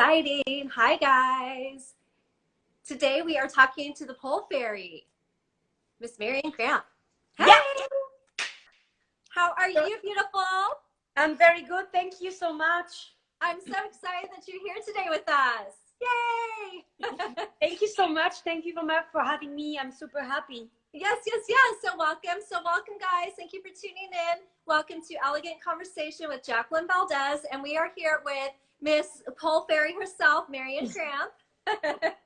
exciting. Hi, guys. Today we are talking to the pole fairy, Miss Marion Crampe. Hey, Yeah. how are you, beautiful? I'm very good. Thank you so much. I'm so excited that you're here today with us. Yay! Thank you so much. Thank you so much for having me. I'm super happy. Yes, yes, yes. So welcome, guys. Thank you for tuning in. Welcome to Elegant Conversation with Jacqueline Valdez, and we are here with Miss Pole Fairy herself, Marion Crampe.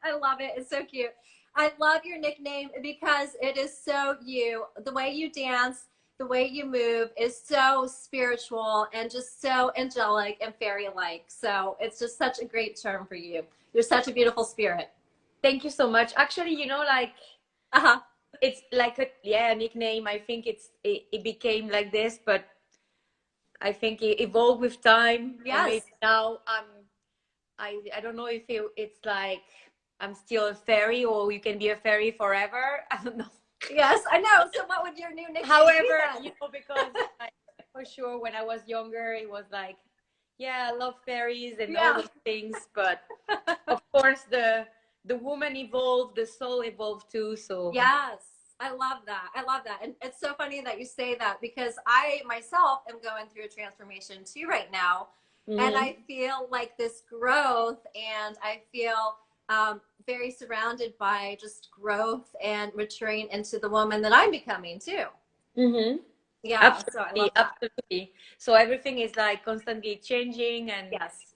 I love it. It's so cute. I love your nickname because it is so you. The way you dance, the way you move is so spiritual and just so angelic and fairy-like. So it's just such a great term for you. You're such a beautiful spirit. Thank you so much. Actually, it's like a nickname. I think it became like this, but I think it evolved with time. Yes. And maybe now I don't know if it's like I'm still a fairy, or you can be a fairy forever. I don't know. Yes, I know. So what would your new nickname However, be then? because for sure when I was younger, it was like, yeah, I love fairies and all those things. But of course, the woman evolved, the soul evolved too. So yes, I love that. I love that. And it's so funny that you say that because I myself am going through a transformation too right now. Mm-hmm. And I feel like this growth, and I feel very surrounded by just growth and maturing into the woman that I'm becoming too. Mm-hmm. Yeah, Absolutely, so I love that. absolutely. So everything is like constantly changing, and Yes,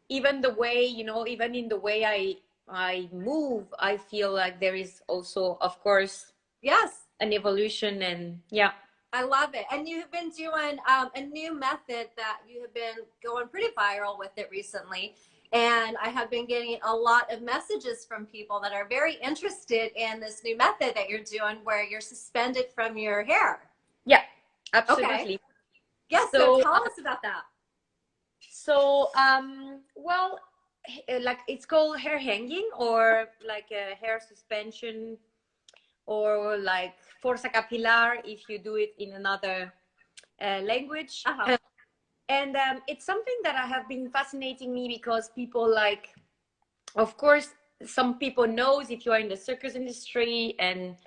even the way, even in the way I move, I feel like there is also, of course, yes, an evolution. And yeah. I love it. And you've been doing a new method that you have been going pretty viral with it recently. And I have been getting a lot of messages from people that are very interested in this new method that you're doing where you're suspended from your hair. Yeah, absolutely. Okay. Yes, so tell us about that. So, well, like it's called hair hanging, or like a hair suspension, or like forza capilar if you do it in another language. And it's something that I have been fascinating me because people like, of course, some people knows if you are in the circus industry, and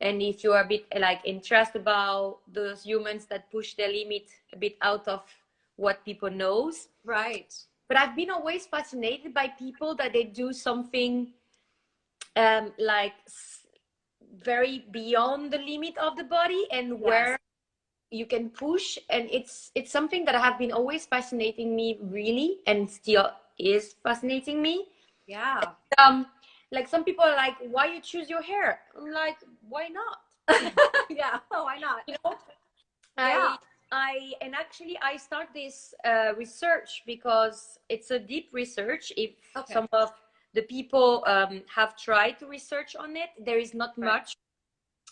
if you are a bit like interested about those humans that push the limit a bit out of what people knows. Right. But I've been always fascinated by people that they do something like very beyond the limit of the body, and where you can push. And it's something that have been always fascinating me, really, and still is fascinating me. Yeah. Like some people are like, why you choose your hair? I'm like, why not? Yeah, why not? And actually I start this research because it's a deep research. If some of the people have tried to research on it, there is not much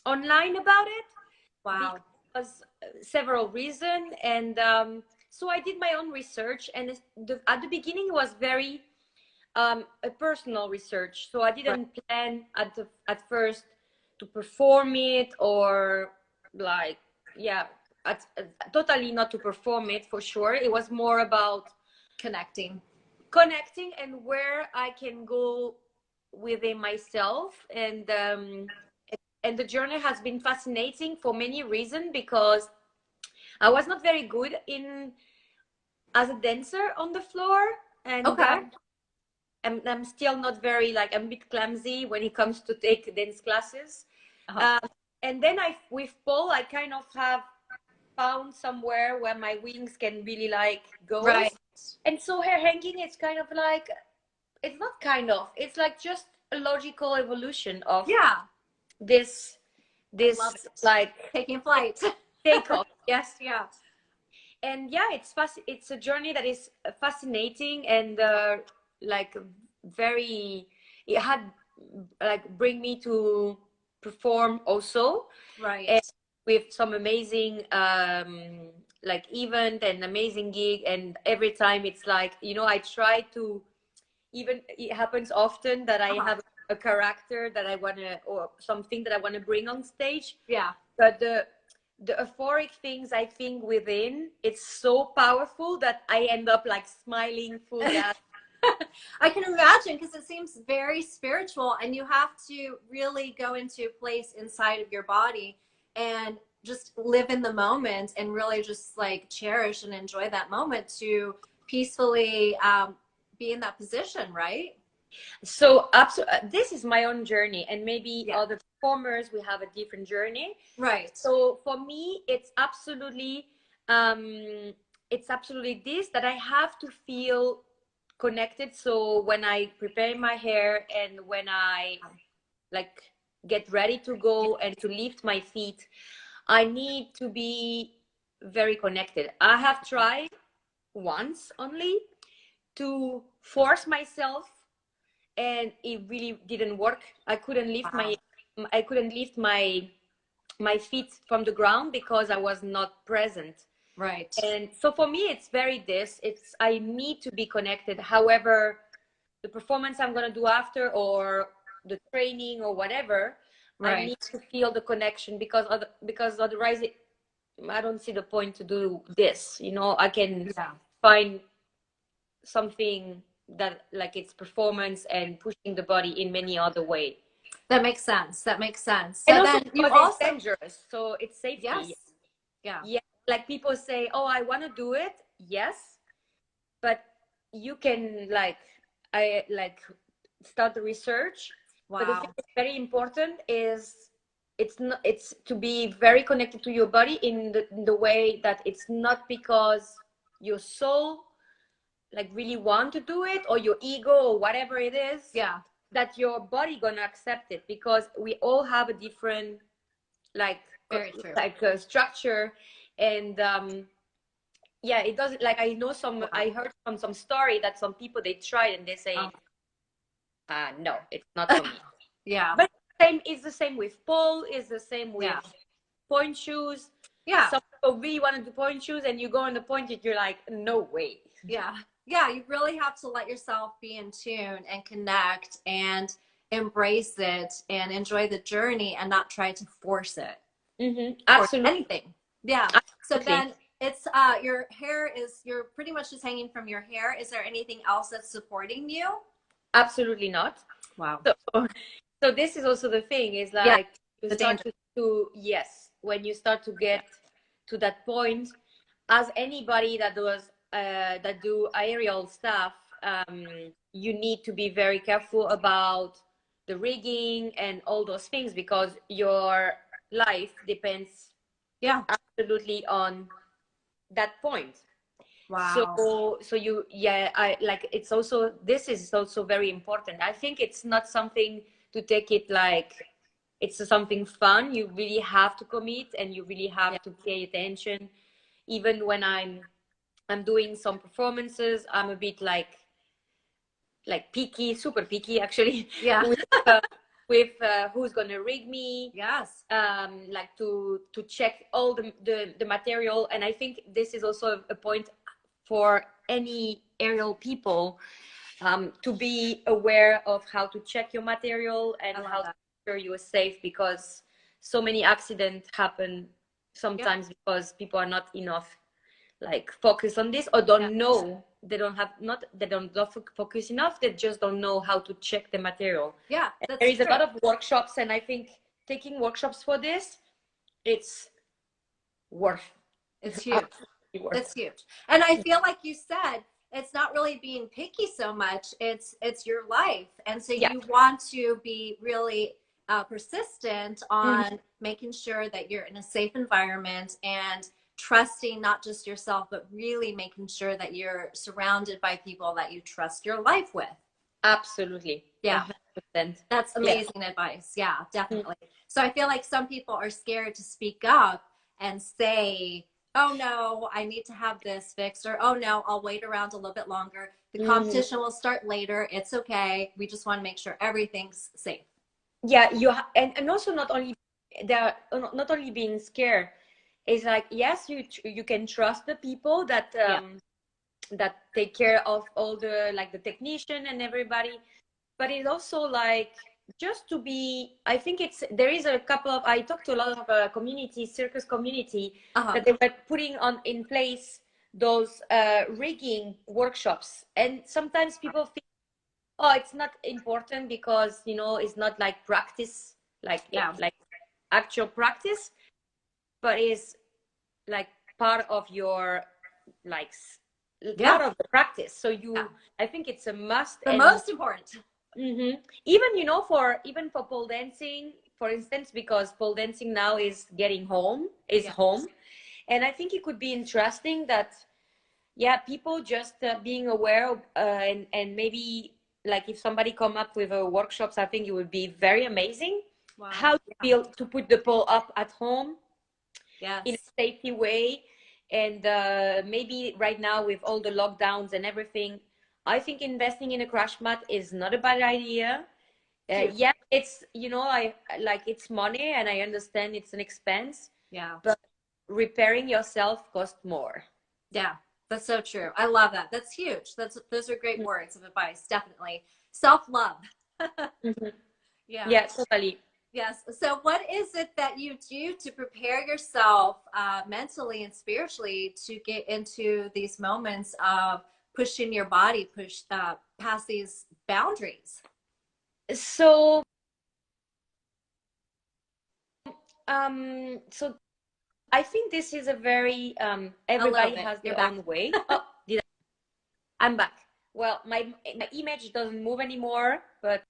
online about it. Wow. Because several reasons. And so I did my own research, and at the beginning it was very a personal research. So I didn't plan at first to perform it, or like, totally not to perform it, for sure. It was more about connecting and where I can go within myself. And the journey has been fascinating for many reasons, because I was not very good as a dancer on the floor. And I'm still not very, like, I'm a bit clumsy when it comes to take dance classes. And then with pole, I kind of have found somewhere where my wings can really like go. Right. And so hair hanging, it's kind of like, it's not kind of, it's like just a logical evolution of this like taking flight. Takeoff. Yes. Yeah. And yeah, it's a journey that is fascinating, and like very, it had like bring me to perform also, right, and with some amazing like event and amazing gig. And every time it's like, I try to, even it happens often that I have a character that I want to, or something that I want to bring on stage. Yeah. But the euphoric things, I think, within, it's so powerful that I end up like smiling full gas. I can imagine, because it seems very spiritual, and you have to really go into a place inside of your body and just live in the moment and really just like cherish and enjoy that moment to peacefully be in that position, right? So this is my own journey, and maybe other performers we have a different journey. Right. So for me, it's absolutely this, that I have to feel connected. So when I prepare my hair and when I like get ready to go and to lift my feet, I need to be very connected. I have tried once only to force myself, and it really didn't work. I couldn't lift my feet from the ground because I was not present. Right. And so for me, it's I need to be connected. However, the performance I'm going to do after, or the training or whatever, right. I need to feel the connection, because otherwise I don't see the point to do this. You know, I can find something that like it's performance and pushing the body in many other way. That makes sense. That makes sense. So and also then you also, it's dangerous, so it's safety. Yeah. Like people say, oh, I want to do it, yes, but you can I start the research. But the thing that's very important is it's to be very connected to your body in the way that it's not because your soul like really want to do it, or your ego, or whatever it is, that your body gonna accept it, because we all have a different structure. And it doesn't, like I know I heard from some story that some people, they tried and they say no, it's not for me. But it's the same with pole, it's the same with point shoes. Some people really want to do point shoes, and you go on the point and you're like, no way. You really have to let yourself be in tune and connect and embrace it and enjoy the journey, and not try to force it. Absolutely. Or anything. So then it's your hair you're pretty much just hanging from your hair. Is there anything else that's supporting you? Absolutely not. Wow. So this is also the thing, is like you start when you start to get to that point, as anybody that does that do aerial stuff, you need to be very careful about the rigging and all those things, because your life depends absolutely on that point. So you it's also, this is also very important. I think it's not something to take it like it's something fun. You really have to commit, and you really have to pay attention. Even when I'm doing some performances, I'm a bit like picky, super picky actually. With who's gonna rig me. Like to check all the material. And I think this is also a point for any aerial people, to be aware of how to check your material and how to make sure you are safe, because so many accidents happen sometimes because people are not enough focus on this, or don't know. They don't focus enough. They just don't know how to check the material. There is a lot of workshops, and I think taking workshops for this, it's huge. It's huge. And I feel like you said, it's not really being picky so much, it's your life. And so you want to be really persistent on making sure that you're in a safe environment, and trusting not just yourself, but really making sure that you're surrounded by people that you trust your life with. Absolutely. 100%. That's amazing advice. Yeah, definitely. So I feel like some people are scared to speak up and say, oh no, I need to have this fixed, or oh no, I'll wait around a little bit longer. The competition will start later. It's okay. We just want to make sure everything's safe. And also not only being scared. It's like, yes, you can trust the people that that take care of all the the technician and everybody, but it's also just to be. I think there is a couple of, I talked to a lot of circus community that they were putting in place those rigging workshops, and sometimes people think, oh, it's not important because, you know, it's not like practice, like actual practice, but it's like part of your like part of the practice. So I think it's a must. The most important. Even, you know, for pole dancing, for instance, because pole dancing now is getting home, home. And I think it could be interesting that, people just being aware and maybe like if somebody come up with a workshops, I think it would be very amazing. Wow. How to feel to put the pole up at home in a safety way. And maybe right now with all the lockdowns and everything, I think investing in a crash mat is not a bad idea. It's, you know, I like, it's money and I understand it's an expense. But repairing yourself costs more. That's so true. I love that. That's huge. Those are great words of advice. Definitely. Self-love. Yeah, totally. Yes. So what is it that you do to prepare yourself mentally and spiritually to get into these moments of pushing your body past these boundaries? So I think this is a very everybody has their own way. I'm back. Well, my image doesn't move anymore, but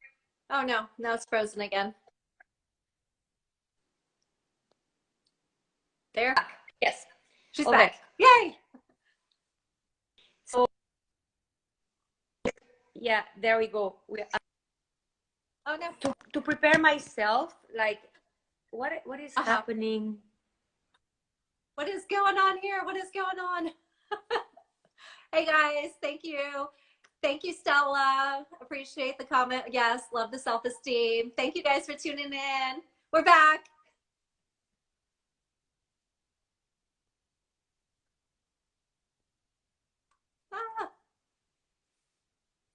oh no, now it's frozen again. There. Yes. She's back. Yay. So there we go. Oh no. To prepare myself, like what is happening? What is going on here? What is going on? Hey guys, thank you. Thank you, Stella. Appreciate the comment. Yes, love the self-esteem. Thank you guys for tuning in. We're back.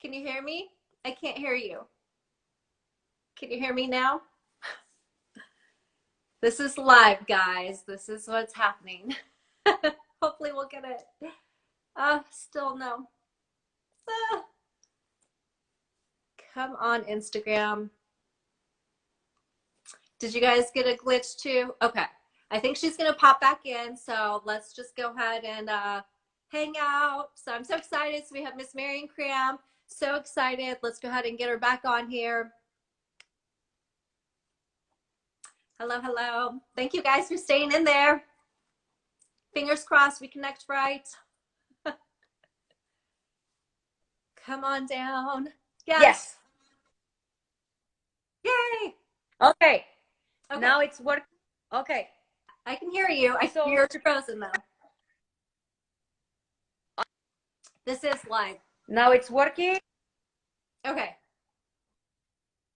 Can you hear me? I can't hear you. Can you hear me now? This is live, guys. This is what's happening. Hopefully we'll get it. Still no. Come on, Instagram. Did you guys get a glitch too? Okay. I think she's going to pop back in. So let's just go ahead and hang out. So I'm so excited. So we have Miss Marion Crampe. So excited. Let's go ahead and get her back on here. Hello, hello. Thank you guys for staying in there. Fingers crossed we connect right. Come on down. Yes. Yay. Okay. Now it's working. Okay. I can hear you. I hear you're frozen though. This is live. Now it's working. Okay.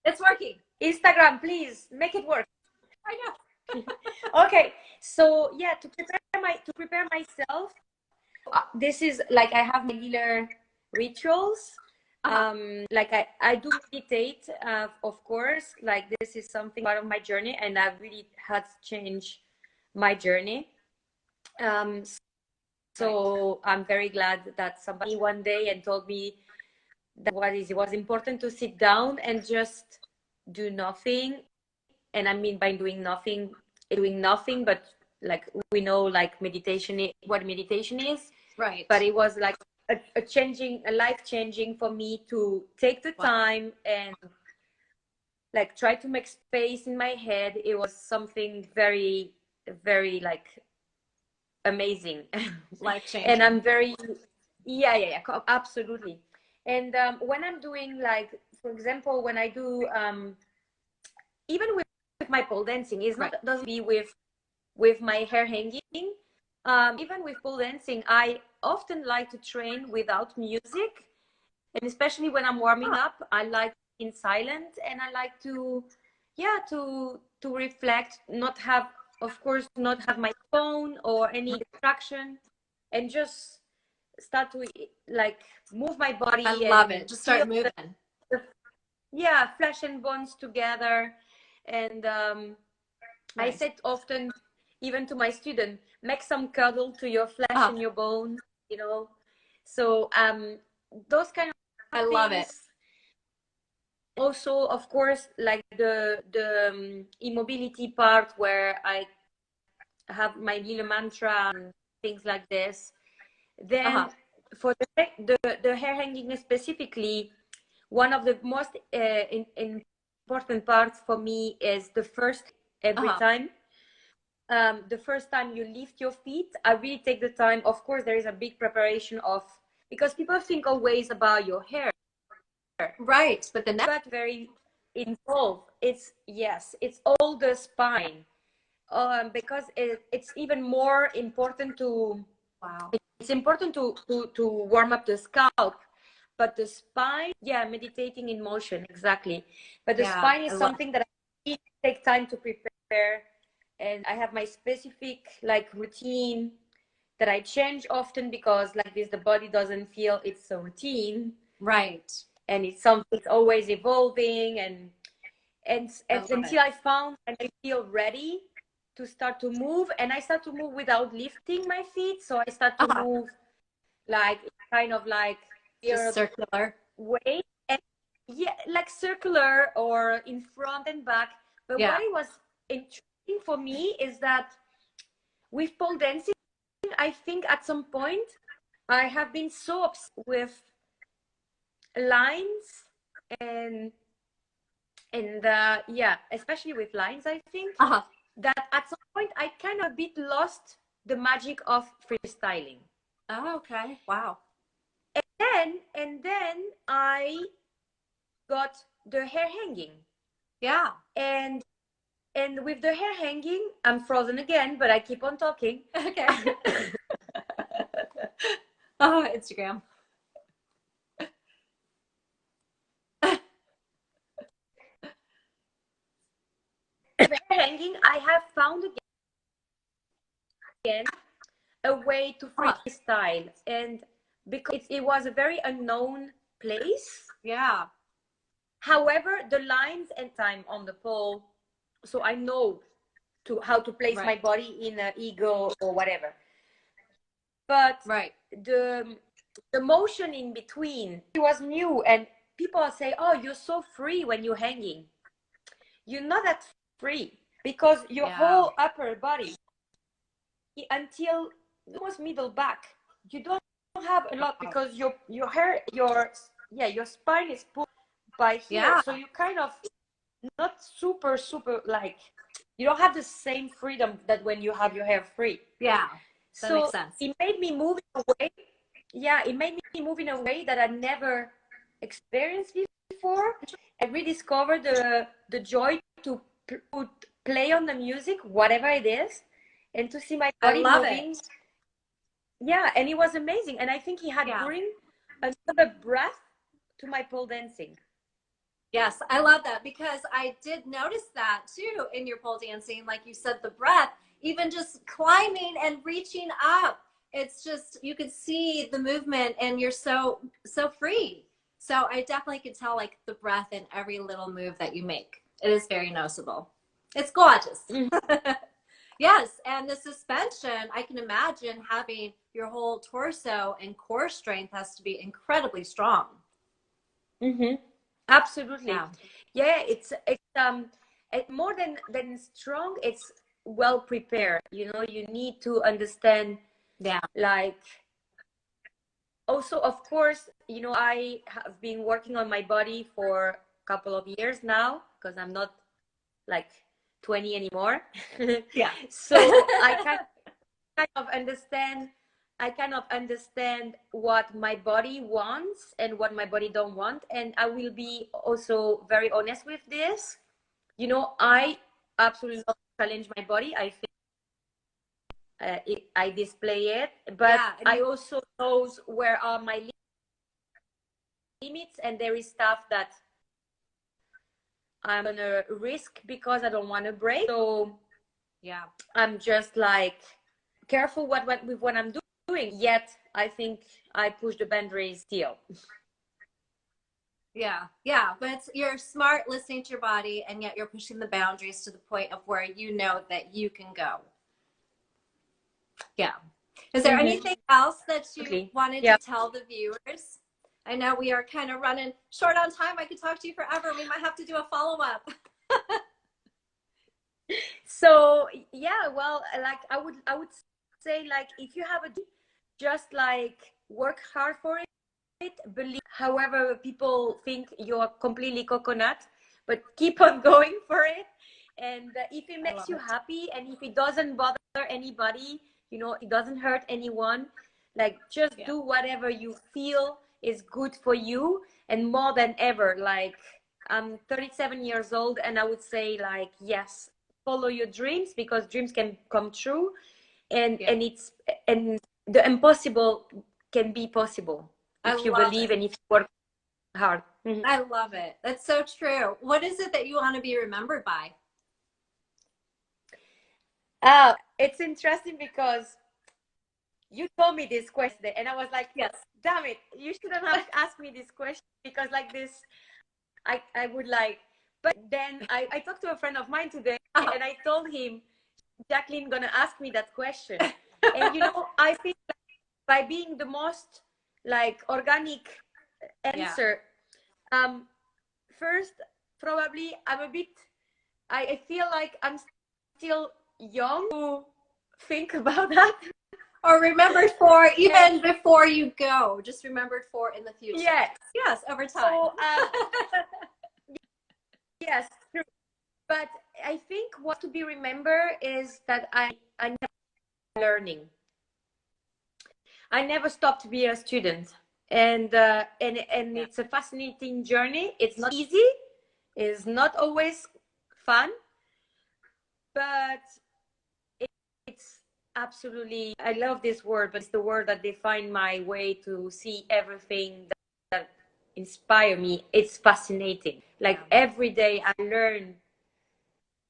It's working. Instagram, please make it work. I know. Okay. So yeah, to prepare myself, this is like I have my regular rituals. Like I do meditate, of course. Like this is something part of my journey, and I really had to change my journey. So I'm very glad that somebody one day and told me that it was important to sit down and just do nothing. And I mean by doing nothing, but like we know, like what meditation is, right? But it was like a life changing for me to take the time and like try to make space in my head. It was something very, very like amazing, life changing. And I'm very absolutely. And when I'm doing, like, for example, when I do even with my pole dancing, is not doesn't be with my hair hanging. Even with pole dancing, I often like to train without music, and especially when I'm warming up, I like in silent, and I like to reflect, not have my phone or any distraction, and just start to like move my body. I love it. Just start moving. Flesh and bones together. And I said often, even to my student, make some cuddle to your flesh and your bones. you know. So those kind of I love it. things. Also, of course, like the immobility part where I have my little mantra and things like this. Then for the hair hanging specifically, one of the most important parts for me is the first every time. The first time you lift your feet, I really take the time. Of course, there is a big preparation of, because people think always about your hair. Right, but the next, but very involved. It's all the spine. Because it's even more important to, it's important to warm up the scalp, but the spine, meditating in motion, exactly. But the spine is something that I need to take time to prepare, and I have my specific like routine that I change often, because like this the body doesn't feel it's a routine, right? And it's something, it's always evolving, and until I found and I feel ready to start to move, and I start to move without lifting my feet. So I start to move like kind of like just circular way, and like circular or in front and back. But what it was interesting for me is that with pole dancing, I think at some point I have been so obsessed with lines and especially with lines, I think that at some point I kind of a bit lost the magic of freestyling. Oh, okay. Wow. And then I got the hair hanging. Yeah. And with the hair hanging, I'm frozen again, but I keep on talking. Okay. Oh, Instagram. The hair hanging, I have found again a way to freestyle, and because it was a very unknown place. Yeah. However, the lines and time on the pole, so I know how to place my body in an ego or whatever. But the motion in between, it was new, and people say, "Oh, you're so free when you're hanging." You're not that free, because your whole upper body until almost middle back, you don't have a lot, because your hair, your spine is pulled by here, so you kind of not super like, you don't have the same freedom that when you have your hair free. That makes sense. It made me move in a way. It made me move in a way that I never experienced before. I rediscovered the joy to play on the music, whatever it is, and to see my body moving. And it was amazing. And I think he had bring another breath to my pole dancing. Yes, I love that, because I did notice that too in your pole dancing. Like you said, the breath, even just climbing and reaching up, it's just, you could see the movement, and you're so free. So I definitely could tell like the breath in every little move that you make. It is very noticeable. It's gorgeous. Yes, and the suspension, I can imagine having your whole torso and core strength has to be incredibly strong. Absolutely. It's more than strong, it's well prepared. You know, you need to understand, like, also, of course, you know, I have been working on my body for a couple of years now, because I'm not like 20 anymore. So I kind of understand what my body wants and what my body don't want. And I will be also very honest with this. You know, I absolutely love to challenge my body. I think I display it, but I also knows where are my limits, and there is stuff that I'm gonna risk because I don't want to break. So I'm just like careful with what I'm doing. Yet I think I push the boundaries still. But you're smart listening to your body, and yet you're pushing the boundaries to the point of where you know that you can go. Is there anything else that you Okay. wanted to tell the viewers? I know we are kind of running short on time. I could talk to you forever. We might have to do a follow-up. So yeah, well, like I would say, like, if you have a dream, just like work hard for it, believe, however people think you're completely coconut, but keep on going for it. And if it makes you happy, and if it doesn't bother anybody, you know, it doesn't hurt anyone, like, just do whatever you feel is good for you. And more than ever, like, I'm 37 years old, and I would say, like, yes, follow your dreams, because dreams can come true, and and the impossible can be possible if you believe and if you work hard. I love it. That's so true. What is it that you want to be remembered by? It's interesting because you told me this question, and I was like, yes, damn it, you shouldn't have asked me this question, because like this, I would like. But then I talked to a friend of mine today, and I told him, Jacqueline gonna ask me that question. And you know, I think by being the most like organic answer, first, probably I'm a bit, I feel like I'm still young to think about that. Or remembered for even before you go, just remembered for in the future. Yes, over time. So, yes, true. But I think what to be remembered is that I never learning. I never stopped to be a student, and it's a fascinating journey. It's not easy. It's not always fun, but it's absolutely, I love this word, but it's the word that defines my way to see everything that inspire me. It's fascinating. Like, every day I learn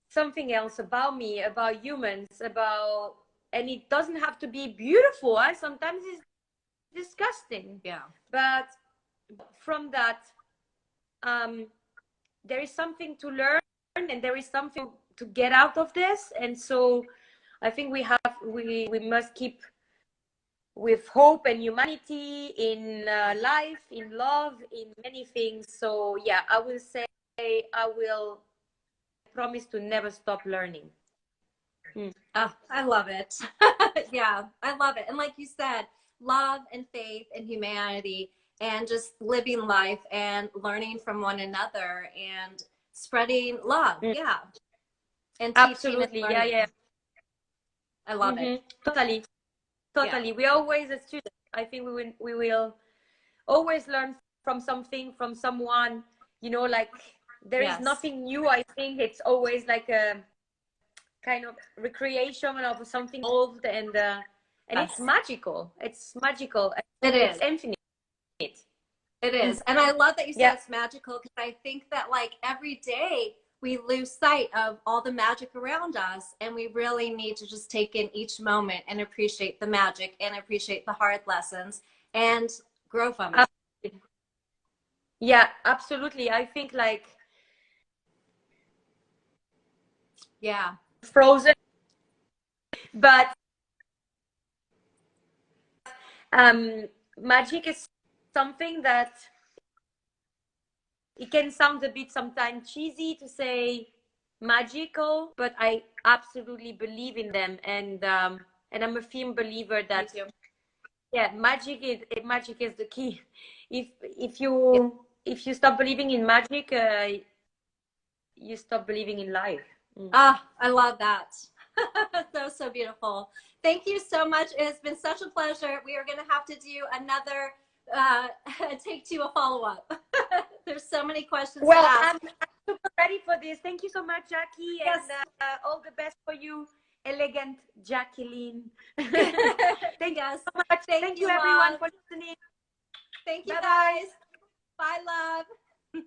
something else about me, about humans, about, and it doesn't have to be beautiful. Sometimes it's disgusting. But from that, there is something to learn, and there is something to get out of this. And so I think we must keep with hope and humanity in life, in love, in many things. So yeah, I will say I will promise to never stop learning. I love it. Yeah, I love it. And like you said, love and faith and humanity, and just living life and learning from one another and spreading love. Yeah. And absolutely. Yeah. I love it. Totally. We are always a student. I think we will always learn from something, from someone, you know, like, there is nothing new. I think it's always like a kind of recreation of something old, and it's magical. It's magical. It is. It's infinite. It is. And I love that you said it's magical, because I think that, like, every day we lose sight of all the magic around us, and we really need to just take in each moment and appreciate the magic and appreciate the hard lessons and grow from it. Yeah, absolutely. I think, like, frozen, but magic is something that it can sound a bit sometimes cheesy to say magical, but I absolutely believe in them, and I'm a firm believer that magic is the key. If you stop believing in magic, you stop believing in life. I love that. So beautiful. Thank you so much. It's been such a pleasure. We are going to have to do another take two, a follow-up. There's so many questions to ask. I'm super ready for this. Thank you so much, Jackie, and all the best for you, elegant Jacqueline. Thank you so much. Thank you everyone for listening. Thank you, guys. Bye, love.